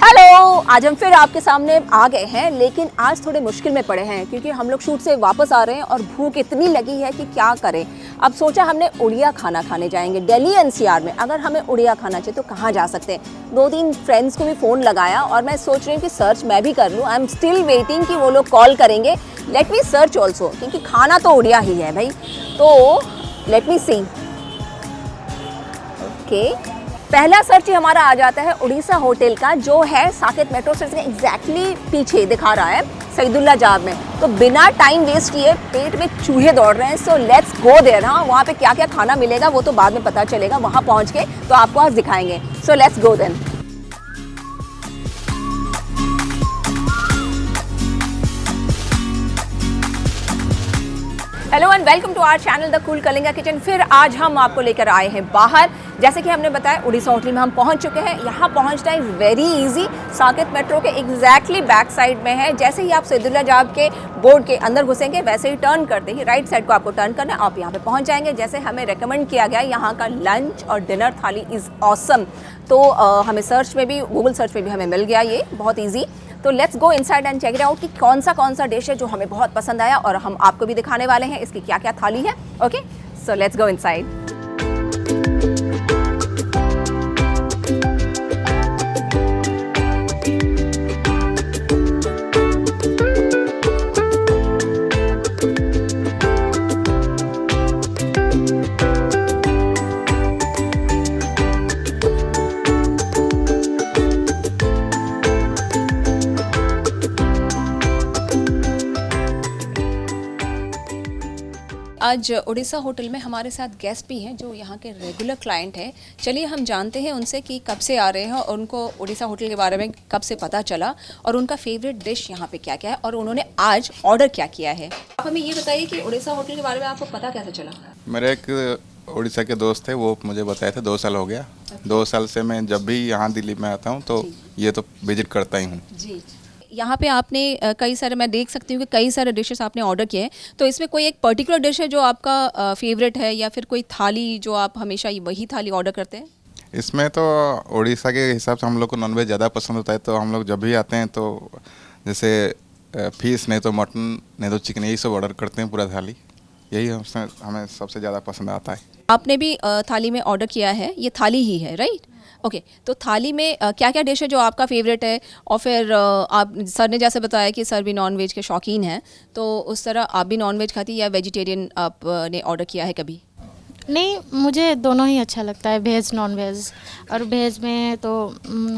Hello, आज हम फिर आपके सामने आ गए हैं, लेकिन आज थोड़े मुश्किल में पड़े हैं क्योंकि हम लोग शूट से वापस आ रहे हैं और भूख इतनी लगी है कि क्या करें। अब सोचा हमने उड़िया खाना खाने जाएंगे दिल्ली एनसीआर में। अगर हमें उड़िया खाना चाहिए तो कहाँ जा सकते हैं। 2-3 फ्रेंड्स को भी फ़ोन लगाया और मैं सोच रही हूँ कि सर्च मैं भी कर लूँ। आई एम स्टिल वेटिंग कि वो लोग कॉल करेंगे। लेट मी सर्च ऑल्सो, क्योंकि खाना तो उड़िया ही है भाई। तो लेट मी सी। ओके, पहला सर्च ही हमारा आ जाता है उड़ीसा होटल का, जो है साकेत मेट्रो स्टेशन के एग्जैक्टली पीछे दिखा रहा है सईदुल्ला जाब में। तो बिना टाइम वेस्ट किए, पेट में चूहे दौड़ रहे हैं, सो लेट्स गो देयर। हाँ, वहाँ पे क्या क्या खाना मिलेगा वो तो बाद में पता चलेगा, वहाँ पहुँच के तो आपको आज दिखाएंगे। So let's go then. Hello and welcome to our channel the cool Kalinga kitchen. फिर आज हम आपको लेकर आए हैं बाहर। जैसे कि हमने बताया, उड़ीसा होटल में हम पहुंच चुके हैं। यहाँ पहुंचना is very easy, Saket metro के एग्जैक्टली बैक साइड में है। जैसे ही आप सईदुल्ला जाब के बोर्ड के अंदर घुसेंगे, वैसे ही टर्न करते ही राइट साइड को आपको टर्न करना है, आप यहाँ पे पहुँच जाएंगे। जैसे हमें रिकमेंड किया गया, यहाँ का लंच और डिनर थाली इज़ ऑसम। तो हमें सर्च में भी, गूगल सर्च में भी हमें मिल गया ये, बहुत ईजी। तो let's go inside and check it out कि कौन सा डिश है जो हमें बहुत पसंद आया, और हम आपको भी दिखाने वाले हैं इसकी क्या क्या थाली है। Okay, so let's go inside. आज उड़ीसा होटल में हमारे साथ गेस्ट भी हैं जो यहाँ के रेगुलर क्लाइंट हैं। चलिए हम जानते हैं उनसे कि कब से आ रहे हैं और उनको उड़ीसा होटल के बारे में कब से पता चला और उनका फेवरेट डिश यहाँ पे क्या क्या है और उन्होंने आज ऑर्डर क्या किया है। आप हमें ये बताइए कि उड़ीसा होटल के बारे में आपको पता कैसे चला? मेरे एक उड़ीसा के दोस्त थे, वो मुझे बताए थे। 2 साल हो गया। 2 साल से मैं जब भी यहाँ दिल्ली में आता हूँ तो ये तो विजिट करता ही हूँ जी। यहाँ पे आपने कई सारे, मैं देख सकती हूँ कि कई सारे डिशेस आपने ऑर्डर किए हैं। तो इसमें कोई एक पर्टिकुलर डिश है जो आपका फेवरेट है, या फिर कोई थाली जो आप हमेशा वही थाली ऑर्डर करते हैं? इसमें तो उड़ीसा के हिसाब से हम लोग को नॉनवेज ज़्यादा पसंद होता है, तो हम लोग जब भी आते हैं तो जैसे फिश, नहीं तो मटन, नहीं तो चिकन, यही सब ऑर्डर करते हैं पूरा थाली। यही हमें सबसे ज़्यादा पसंद आता है। आपने भी थाली में ऑर्डर किया है, ये थाली ही है राइट? ओके, तो थाली में क्या क्या डिश है जो आपका फेवरेट है? और फिर आप, सर ने जैसे बताया कि सर भी नॉन वेज के शौकीन हैं, तो उस तरह आप भी नॉन वेज खाती या वेजिटेरियन आपने ऑर्डर किया है कभी? नहीं, मुझे दोनों ही अच्छा लगता है, वेज नॉन वेज। और वेज में तो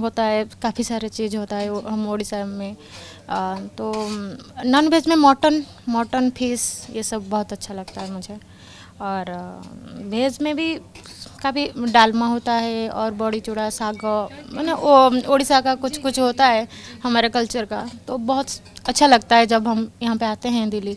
होता है काफ़ी सारे चीज़ होता है हम उड़ीसा में। तो नॉन वेज में मटन फिश ये सब बहुत अच्छा लगता है मुझे। और वेज में भी काफ़ी डालमा होता है और बड़ी चूड़ा साग, मतलब उड़ीसा का कुछ कुछ होता है हमारे कल्चर का, तो बहुत अच्छा लगता है जब हम यहाँ पे आते हैं दिल्ली।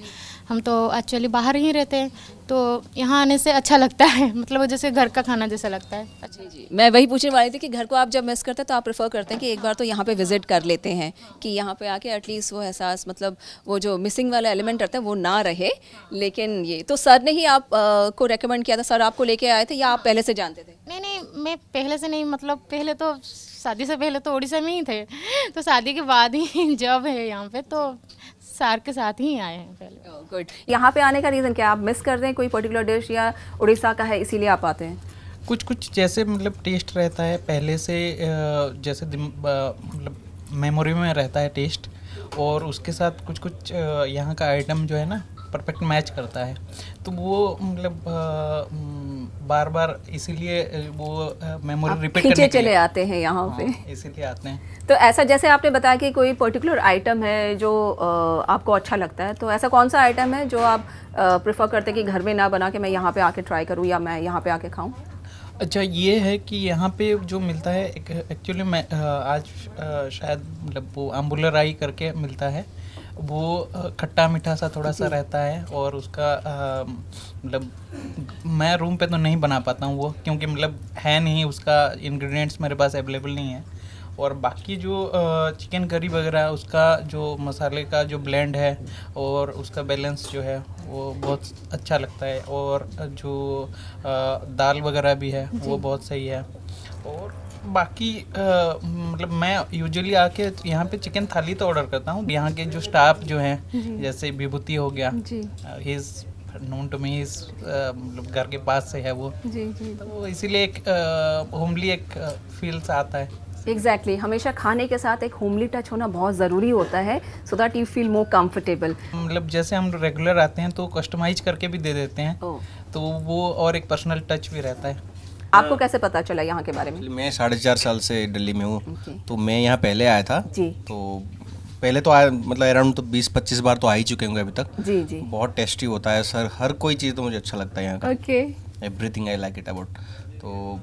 हम तो एक्चुअली बाहर ही रहते हैं, तो यहाँ आने से अच्छा लगता है, मतलब जैसे घर का खाना जैसा लगता है। अच्छा जी, मैं वही पूछने वाली थी कि घर को आप जब मिस करते हैं तो आप प्रेफर करते हैं कि एक बार तो यहाँ पे विजिट कर लेते हैं, कि यहाँ पे आके एटलीस्ट वो एहसास, मतलब वो जो मिसिंग वाला एलिमेंट रहता है वो ना रहे। लेकिन ये तो सर ने ही आप को रेकमेंड किया था, सर आपको लेके आए थे या आप पहले से जानते थे? नहीं, मैं पहले से नहीं, मतलब पहले तो शादी से पहले तो उड़ीसा में ही थे, तो शादी के बाद ही जब है यहाँ पे तो सर के साथ ही आए हैं पहले। गुड। यहाँ पे आने का रीज़न क्या है? आप मिस कर रहे हैं कोई पर्टिकुलर डिश, या उड़ीसा का है इसीलिए आप आते हैं? कुछ जैसे मतलब टेस्ट रहता है पहले से, जैसे मतलब मेमोरी में रहता है टेस्ट, और उसके साथ कुछ यहाँ का आइटम जो है ना परफेक्ट मैच करता है, तो वो मतलब बार बार इसीलिए वो मेमोरी रिपीट करने के चले आते हैं यहाँ पे, इसीलिए आते हैं। तो ऐसा जैसे आपने बताया कि कोई पर्टिकुलर आइटम है जो आपको अच्छा लगता है, तो ऐसा कौन सा आइटम है जो आप प्रेफर करते हैं कि घर में ना बना के मैं यहाँ पे आके ट्राई करूँ या मैं यहाँ पे आके खाऊँ? अच्छा, ये है कि यहाँ पे जो मिलता है एक्चुअली मैं आज शायद मतलब वो आम्बुला राई करके मिलता है, वो खट्टा मीठा सा थोड़ा सा रहता है, और उसका मतलब मैं रूम पे तो नहीं बना पाता हूँ वो, क्योंकि मतलब है नहीं, उसका इंग्रेडिएंट्स मेरे पास अवेलेबल नहीं है। और बाकी जो चिकन करी वगैरह, उसका जो मसाले का जो ब्लेंड है और उसका बैलेंस जो है वो बहुत अच्छा लगता है, और जो दाल वगैरह भी है वो बहुत सही है। और बाकी मतलब मैं यूजुअली आके यहाँ पे चिकन थाली तो ऑर्डर करता हूँ। यहाँ के जो स्टाफ जो हैं, जैसे विभूति हो गया, he is known to me, मतलब घर के पास से है वो, तो इसीलिए एक होमली एक फील्स आता है। एग्जैक्टली हमेशा खाने के साथ एक होमली टच होना बहुत ज़रूरी होता है, so that you feel more comfortable. मतलब जैसे हम रेगुलर आते हैं तो कस्टमाइज करके भी दे देते हैं, तो वो और एक पर्सनल टच भी रहता है। आपको कैसे पता चला यहाँ के बारे में? मैं 4.5 साल से दिल्ली में हूँ। Okay. तो मैं यहाँ पहले आया था जी। तो पहले तो आया, मतलब अराउंड तो 20-25 बार तो आ ही चुके होंगे अभी तक। जी जी। बहुत टेस्टी होता है सर, हर कोई चीज़ तो मुझे अच्छा लगता है यहाँ का। Okay. Everything I like it about. तो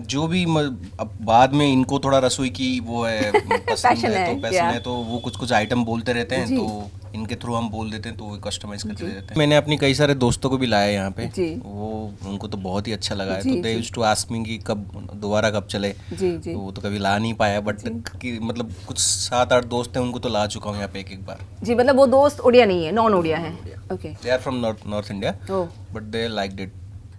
जो भी अब बाद में इनको थोड़ा रसोई की वो है पसंद Passion है, है, तो पैशन yeah. है, तो वो कुछ कुछ आइटम बोलते रहते हैं, तो इनके थ्रू हम बोल देते हैं तो वो कस्टमाइज करके दे देते हैं। मैंने अपनी कई सारे दोस्तों को भी लाया यहाँ पे, जी। वो उनको तो बहुत ही अच्छा लगा है। जी, तो they used to ask me कि कब दोबारा कब चले। जी जी। तो वो तो कभी ला नहीं पाया, बट कि मतलब कुछ 7-8 दोस्त हैं, उनको तो ला चुका हूँ यहाँ पे एक बार। जी मतलब वो दोस्त उड़िया नहीं है, नॉन उड़िया है। Okay. They are from north India, but they liked it.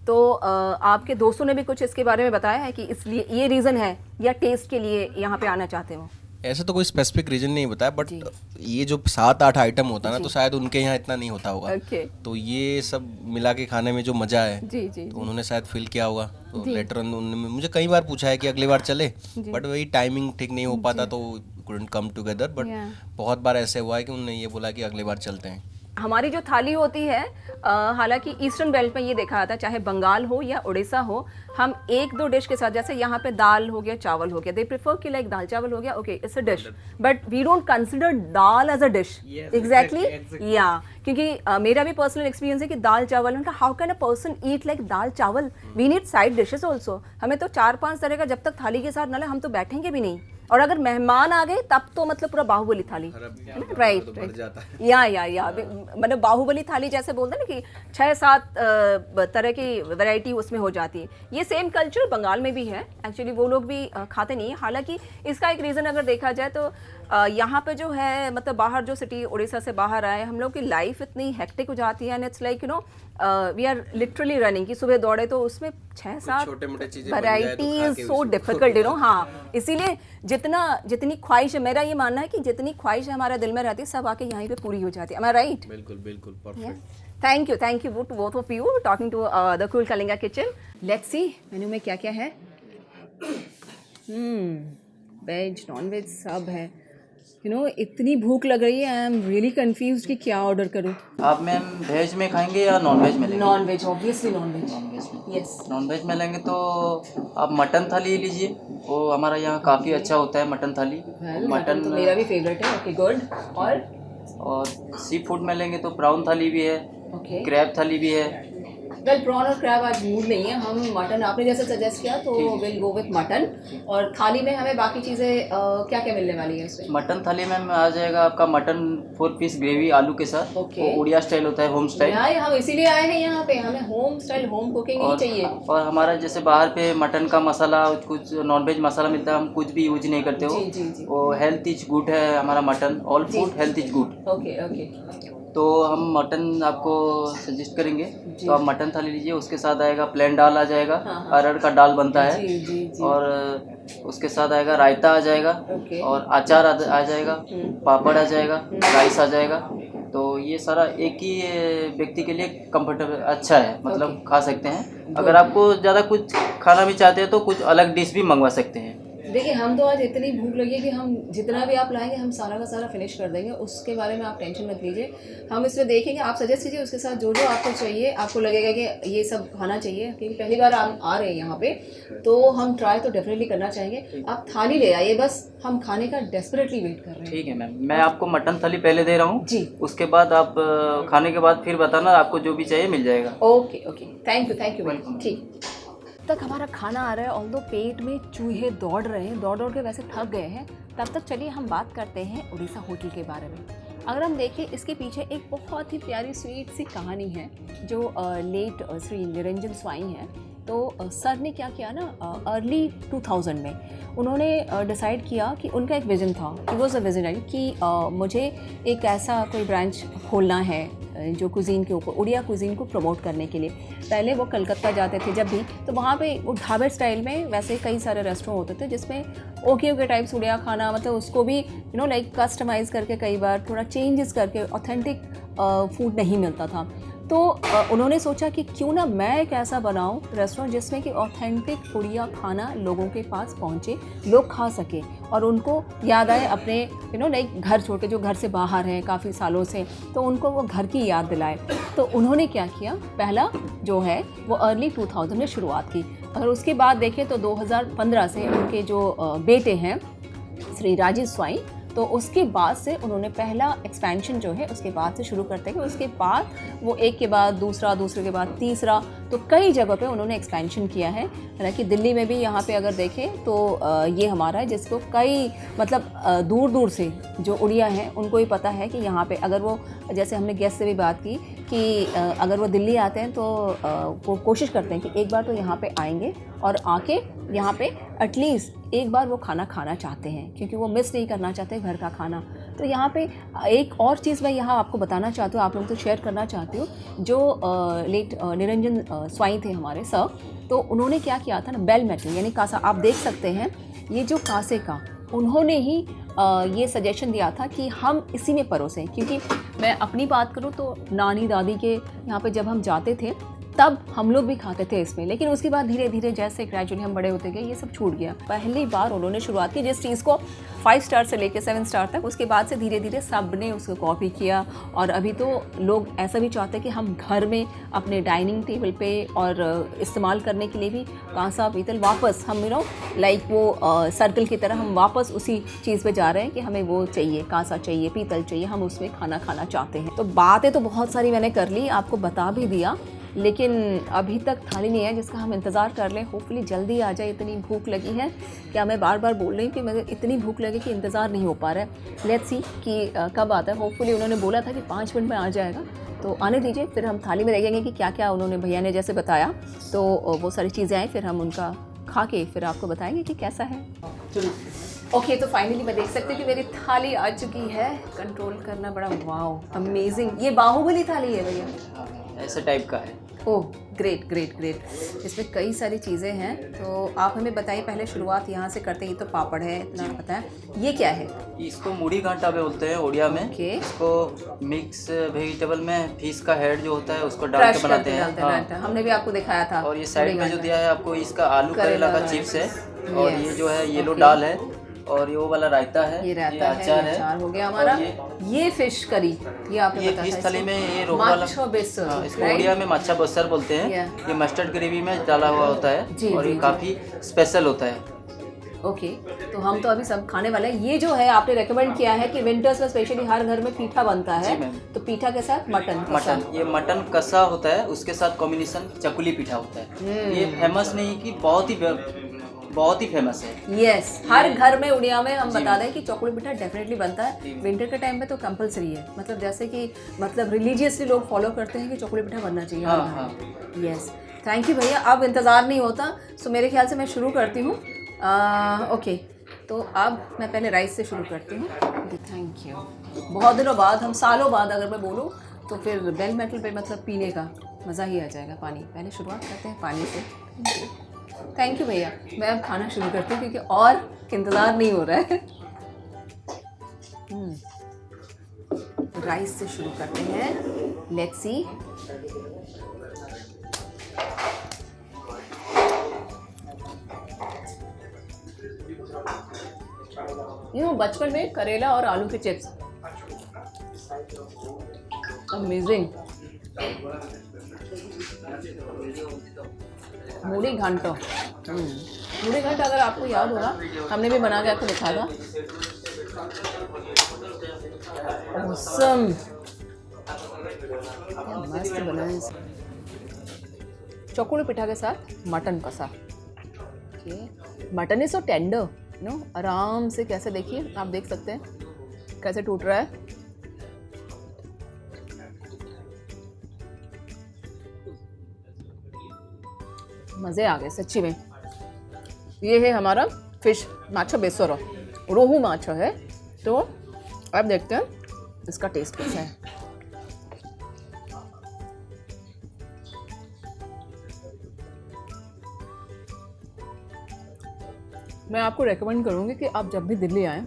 तो आपके दोस्तों ने भी कुछ इसके बारे में बताया है कि इसलिए ये रीज़न है या टेस्ट के लिए यहाँ पे आना चाहते हो? ऐसा तो कोई स्पेसिफिक रीजन नहीं बताया, बट ये जो 7-8 आइटम होता है ना, तो शायद उनके यहाँ इतना नहीं होता होगा। ओके। तो ये सब मिला के खाने में जो मजा है, जी जी। तो उन्होंने शायद फील किया होगा। तो लेटर ऑन उन्होंने मुझे कई बार पूछा है कि अगली बार चले, बट वही टाइमिंग ठीक नहीं हो पाता, तो कुडंट कम टुगेदर। बट बहुत बार ऐसे हुआ है कि उन्होंने ये बोला कि अगली बार चलते हैं। हमारी जो थाली होती है, हालांकि ईस्टर्न बेल्ट में ये देखा जाता है, चाहे बंगाल हो या उड़ीसा हो, हम एक दो डिश के साथ, जैसे यहाँ पे दाल हो गया, चावल हो गया, दे प्रेफर कि लाइक दाल चावल हो गया, okay it's a dish, but we don't consider dal as a dish. Exactly yeah, क्योंकि मेरा भी पर्सनल एक्सपीरियंस है कि दाल चावल, उनका how can a person eat like dal chawal, we need side dishes also. हमें तो 4-5 तरह का जब तक थाली के साथ ना ले हम तो बैठेंगे भी नहीं, और अगर मेहमान आ गए तब तो मतलब पूरा बाहुबली थाली, राइट। या मतलब बाहुबली थाली जैसे बोलते हैं ना कि 6-7 तरह की वैरायटी उसमें हो जाती है। ये सेम कल्चर बंगाल में भी है एक्चुअली, वो लोग भी खाते नहीं है। हालांकि इसका एक रीज़न अगर देखा जाए तो यहाँ पे जो है, मतलब बाहर जो सिटी उड़ीसा से बाहर आए हम लोग की लाइफ इतनी हेक्टिक हो जाती है, and it's like you know we are literally running कि सुबह दौड़े तो उसमें 6-7 variety is so difficult, you know. हाँ, इसीलिए जितनी ख्वाहिश है, मेरा ये मानना है कि जितनी ख्वाहिश है हमारे दिल में रहती है, सब आके यहीं पे पूरी हो जाती है। एम आई राइट? बिल्कुल perfect. Thank you to both of you talking to the Cool Kalinga kitchen. Let's see मेनू में क्या क्या है। वेज नॉन वेज सब है। यू नो इतनी भूख लग रही है, आई एम रियली कंफ्यूज कि क्या ऑर्डर करूँ। आप मैम वेज में खाएंगे या नॉन वेज में लेंगे? Non veg, obviously non veg. Yes, non veg में लेंगे तो आप मटन थाली लीजिए, वो हमारा यहाँ काफ़ी अच्छा होता है मटन थाली। मटन तो मेरा भी फेवरेट है। Okay good. और सी फूड में लेंगे तो प्राउन थाली भी है, ओके, क्रैब थाली भी है। वेल प्रॉन और क्रैब आज मूड नहीं है, हम मटन, आपने जैसे सजेस्ट किया तो विल गो विथ मटन। और थाली में हमें बाकी चीज़ें क्या क्या मिलने वाली है उसमें? मटन थाली में आ जाएगा आपका मटन 4 पीस ग्रेवी आलू के साथ। ओके। वो उड़िया स्टाइल होता है, होम स्टाइल। हम इसीलिए आए हैं यहाँ पे, हमें होम स्टाइल होम कुकिंग ही चाहिए। और हमारा जैसे बाहर पे मटन का मसाला, कुछ नॉनवेज मसाला मिलता है, हम कुछ भी यूज नहीं करते हो। जी। वो हेल्थ इज गुड है हमारा mutton, all food health is good. Okay. तो हम मटन आपको सजेस्ट करेंगे, तो आप मटन थाली लीजिए। उसके साथ आएगा प्लेन दाल आ जाएगा, अरहर का दाल बनता है। जी। और उसके साथ आएगा रायता आ जाएगा, ओके। और अचार आ जाएगा, पापड़ आ जाएगा, राइस आ जाएगा। तो ये सारा एक ही व्यक्ति के लिए कंफर्टेबल अच्छा है, मतलब खा सकते हैं। अगर आपको ज़्यादा कुछ खाना भी चाहते हैं तो कुछ अलग डिश भी मंगवा सकते हैं। देखिए, हम तो आज इतनी भूख लगी है कि हम जितना भी आप लाएंगे हम सारा का सारा फिनिश कर देंगे, उसके बारे में आप टेंशन मत लीजिए। हम इसमें देखेंगे, आप सजेस्ट कीजिए उसके साथ जो आपको चाहिए, आपको लगेगा कि ये सब खाना चाहिए, क्योंकि पहली बार हम आ रहे हैं यहाँ पे, तो हम ट्राई तो डेफिनेटली करना चाहेंगे। आप थाली ले आइए, बस हम खाने का डेस्परेटली वेट कर रहे हैं। ठीक है मैम, मैं आपको मटन थाली पहले दे रहा हूँ जी, उसके बाद आप खाने के बाद फिर बताना, आपको जो भी चाहिए मिल जाएगा। Okay thank you welcome. ठीक, तक हमारा खाना आ रहा है, ऑल्दो पेट में चूहे दौड़ रहे हैं, दौड़ के वैसे थक गए हैं। तब तक चलिए हम बात करते हैं उड़ीसा होटल के बारे में। अगर हम देखें, इसके पीछे एक बहुत ही प्यारी स्वीट सी कहानी है जो लेट श्री निरंजन स्वाई हैं, तो सर ने क्या किया ना, अर्ली 2000 में उन्होंने डिसाइड किया कि उनका एक विज़न था, कि वॉज अ विजनरी कि मुझे एक ऐसा कोई ब्रांच खोलना है जो कुज़ीन के ऊपर, उड़िया कुज़ीन को प्रमोट करने के लिए। पहले वो कलकत्ता जाते थे जब भी, तो वहाँ पे वो ढाबे स्टाइल में वैसे कई सारे रेस्टोरेंट होते थे जिसमें ओके टाइप्स उड़िया खाना, मतलब उसको भी लाइक कस्टमाइज़ करके कई बार थोड़ा चेंजेस करके ऑथेंटिक फूड नहीं मिलता था। तो उन्होंने सोचा कि क्यों ना मैं एक ऐसा बनाऊं रेस्टोरेंट जिसमें कि ऑथेंटिक उड़िया खाना लोगों के पास पहुंचे, लोग खा सके और उनको याद आए अपने लाइक घर छोड़ के, जो घर से बाहर हैं काफ़ी सालों से, तो उनको वो घर की याद दिलाए। तो उन्होंने क्या किया, पहला जो है वो अर्ली 2000 में शुरुआत की। अगर उसके बाद देखें तो 2015 से उनके जो बेटे हैं श्री राजेश स्वाई, तो उसके बाद से उन्होंने पहला एक्सपेंशन जो है उसके बाद से शुरू करते हैं, उसके बाद वो एक के बाद दूसरा, दूसरे के बाद तीसरा, तो कई जगह पे उन्होंने एक्सपेंशन किया है। हालांकि दिल्ली में भी यहाँ पे अगर देखें तो ये हमारा है, जिसको कई मतलब दूर दूर से जो उड़िया हैं उनको ही पता है कि यहाँ पे अगर वो, जैसे हमने गेस्ट से भी बात की कि अगर वो दिल्ली आते हैं तो वो कोशिश करते हैं कि एक बार तो यहाँ पे आएंगे और आके यहाँ पे एटलीस्ट एक बार वो खाना खाना चाहते हैं, क्योंकि वो मिस नहीं करना चाहते घर का खाना। तो यहाँ पे एक और चीज़ मैं यहाँ आपको बताना चाहती हूँ, आप लोगों को शेयर करना चाहती हूँ। जो लेट निरंजन स्वाई थे हमारे सर, तो उन्होंने क्या किया था ना, बेल मेटल यानी कांसा, आप देख सकते हैं ये जो कांसे का, उन्होंने ही ये सजेशन दिया था कि हम इसी में परोसें। क्योंकि मैं अपनी बात करूँ तो नानी दादी के यहाँ पे जब हम जाते थे तब हम लोग भी खाते थे इसमें, लेकिन उसके बाद धीरे धीरे जैसे ग्रेजुअली हम बड़े होते गए ये सब छूट गया। पहली बार उन्होंने शुरुआत की जिस चीज़ को 5 स्टार से लेकर 7 स्टार तक, उसके बाद से धीरे धीरे सब ने उसको कॉपी किया। और अभी तो लोग ऐसा भी चाहते हैं कि हम घर में अपने डाइनिंग टेबल पे और इस्तेमाल करने के लिए भी कांसा पीतल वापस हम लाइक वो सर्कल की तरह हम वापस उसी चीज़ पे जा रहे हैं कि हमें वो चाहिए, कांसा चाहिए, पीतल चाहिए, हम उसमें खाना खाना चाहते हैं। तो बातें तो बहुत सारी मैंने कर ली, आपको बता भी दिया, लेकिन अभी तक थाली नहीं है जिसका हम इंतज़ार कर लें। होपफुली जल्दी आ जाए, इतनी भूख लगी है। क्या मैं बार बार बोल रही हूँ कि मुझे इतनी भूख लगी कि इंतज़ार नहीं हो पा रहा है। लेट्स सी कि कब आता है। होपफुली उन्होंने बोला था कि 5 मिनट में आ जाएगा, तो आने दीजिए, फिर हम थाली में देखेंगे कि क्या क्या उन्होंने भैया ने जैसे बताया, तो वो सारी चीज़ें आएँ, फिर हम उनका खा के फिर आपको बताएंगे कि कैसा है। ओके, तो फाइनली मैं देख सकती हूँ कि मेरी थाली आ चुकी है। कंट्रोल करना बड़ा वाओ अमेजिंग, ये बाहुबली थाली है भैया, ऐसे टाइप का है। ओह ग्रेट ग्रेट ग्रेट, इसमें कई सारी चीज़ें हैं। तो आप हमें बताइए, पहले शुरुआत यहाँ से करते हैं। ये तो पापड़ है, इतना पता है। ये क्या है? इसको मूढ़ी घाटा पे बोलते हैं उड़िया में। ओके। इसको मिक्स वेजिटेबल में फिश का हेड जो होता है उसको डाल के बनाते हैं। हाँ। हमने भी आपको दिखाया था। और ये साइड में जो दिया है आपको, इसका आलू करेला का चिप्स है, और Yes. ये जो है येलो Okay. दाल है, और ये वो वाला रायता है, ये रायता है, अचार ये अचार हो गया हमारा। ये फिश करी, ये आपने ये बताया फिश थाली में ये रोहू वाला, माछो बेसर, हाँ, इसको उड़िया में माछा बसर बोलते हैं। ये मस्टर्ड ग्रेवी में डाला हुआ होता है, और ये काफ़ी स्पेशल होता है। ओके, तो हम तो अभी सब खाने वाले हैं। ये जो है आपने रेकमेंड किया है कि विंटर्स में स्पेशली हर घर में पीठा बनता है, तो पीठा के साथ मटन, ये मटन कसा होता है, उसके साथ कॉम्बिनेशन चकुली पीठा होता है। ये फेमस नहीं कि बहुत ही फेमस है। यस, हर घर में उड़िया में हम बता दें कि चकुली पीठा डेफिनेटली बनता है। विंटर के टाइम में तो कंपलसरी है, मतलब जैसे कि मतलब रिलीजियसली लोग फॉलो करते हैं कि चकुली पीठा बनना चाहिए। यस, थैंक यू भैया। अब इंतज़ार नहीं होता, सो मेरे ख्याल से मैं शुरू करती हूँ। ओके, तो अब मैं पहले राइस से शुरू करती हूँ। Thank you. बहुत दिनों बाद, हम सालों बाद अगर मैं बोलूँ तो फिर बेल मेटल पे मतलब पीने का मज़ा ही आ जाएगा। पानी पहले शुरुआत करते हैं पानी से। थैंक यू भैया। मैं अब खाना शुरू करती हूँ क्योंकि और इंतज़ार नहीं हो रहा है। राइस से शुरू करते हैं। Let's see. बचपन में करेला और आलू के चिप्स अमेजिंग। मूढ़ी घंटा, मूढ़ी घंटा अगर आपको याद होगा हमने भी बना के आपको दिखाया था। ऑसम, क्या मस्त बना है। चकुली पिठा के साथ मटन कसा। मटन इज सो टेंडर, आराम से कैसे, देखिए आप देख सकते हैं कैसे टूट रहा है। मज़े आ गए सच्ची में। ये है हमारा फिश माछा बेसोरो, रोहू माछा है। तो अब देखते हैं इसका टेस्ट कैसा है। मैं आपको रेकमेंड करूँगी कि आप जब भी दिल्ली आएँ,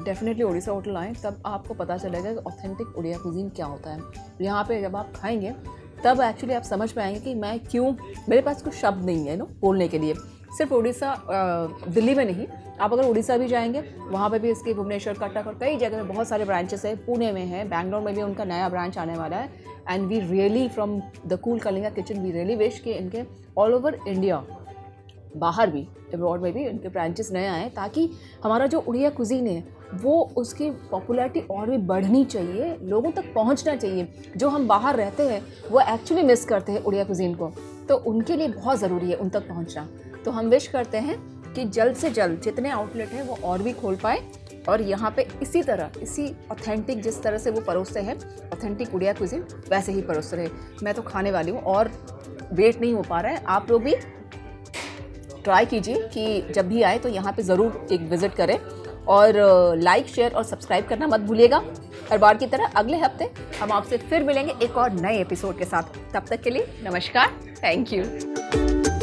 डेफिनेटली उड़ीसा होटल आएँ, तब आपको पता चलेगा कि ऑथेंटिक उड़िया कुजीन क्या होता है। यहाँ पे जब आप खाएंगे तब एक्चुअली आप समझ पाएंगे कि मैं क्यों, मेरे पास कुछ शब्द नहीं है बोलने के लिए। सिर्फ उड़ीसा, दिल्ली में नहीं, आप अगर उड़ीसा भी जाएंगे वहाँ पे भी इसके भुवनेश्वर, कटक और कई जगह में बहुत सारे ब्रांचेस है। पुणे में है, बैंगलोर में भी उनका नया ब्रांच आने वाला है। And we really from the cool Kalinga kitchen we really wish कि इनके ऑल ओवर इंडिया, बाहर भी, अब्रॉड में भी इनके ब्रांचेस नए आए, ताकि हमारा जो उड़िया कुजीन है वो उसकी पॉपुलैरिटी और भी बढ़नी चाहिए, लोगों तक पहुंचना चाहिए। जो हम बाहर रहते हैं वो एक्चुअली मिस करते हैं उड़िया कुजीन को, तो उनके लिए बहुत ज़रूरी है उन तक पहुंचना। तो हम विश करते हैं कि जल्द से जल्द जितने आउटलेट हैं वो और भी खोल पाए, और यहाँ पे इसी तरह, इसी ऑथेंटिक, जिस तरह से वो परोसते हैं ऑथेंटिक उड़िया कुजीन, वैसे ही परोसते रहे। मैं तो खाने वाली हूँ और वेट नहीं हो पा रहा है। आप लोग भी ट्राई कीजिए कि जब भी आए तो यहाँ पे ज़रूर एक विज़िट करें, और लाइक, शेयर और सब्सक्राइब करना मत भूलिएगा। हर बार की तरह अगले हफ्ते हम आपसे फिर मिलेंगे एक और नए एपिसोड के साथ। तब तक के लिए नमस्कार, थैंक यू।